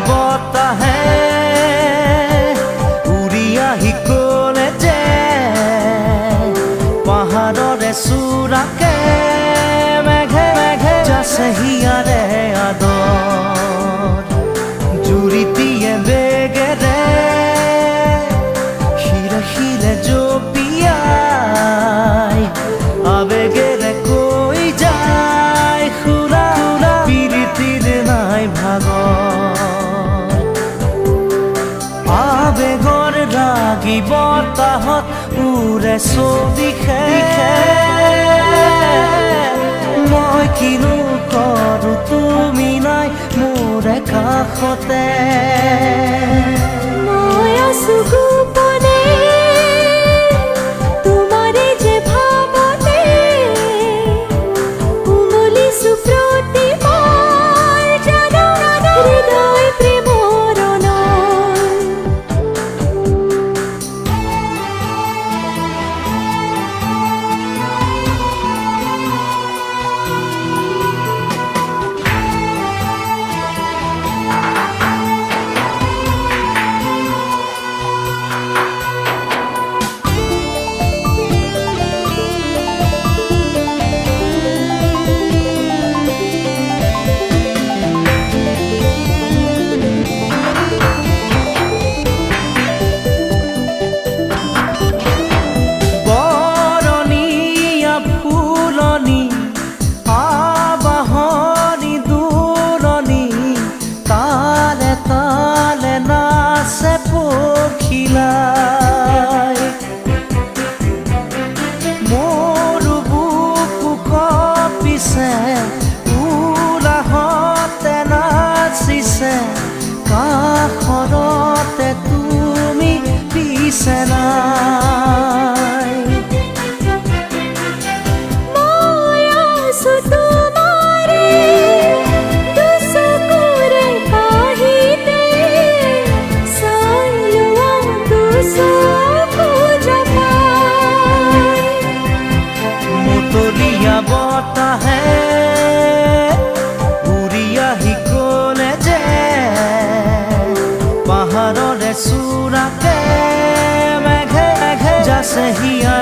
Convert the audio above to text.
বতাহে উৰি আহি ক'লে যে পাহাৰৰে চূড়াকে মেঘে মেঘে যাছে হিয়াৰে আদৰ জুৰিটিয়ে বেগেৰে শিৰে শিৰে জপিয়াই আবেগেৰে কৈ যায় খুৰা পিৰিতিৰ নাই ভাগৰ আবেগৰ ৰাগি বতাহত উৰে চৌদিশে মই কিনো কৰোঁ তুমি নাই মোৰে কাষতে মই আছো গোপনে তোমাৰে যে ভাৱতে উমলিছো প্ৰতিবাৰ জানো হৃদয় প্ৰেমৰ মোৰো বুকু কঁপিছে উলাহতে নাচিছে কাষৰতে তুমি পিছে নাই মই আছো তোমাৰে দুচকুৰে কাহিতে চাই লোৱা দুচকু জপাই মুতলীয়া বতাহে উৰি আহি ক'লে যে পাহাৰৰে চূড়াকে মেঘে মেঘে যাছে হিয়া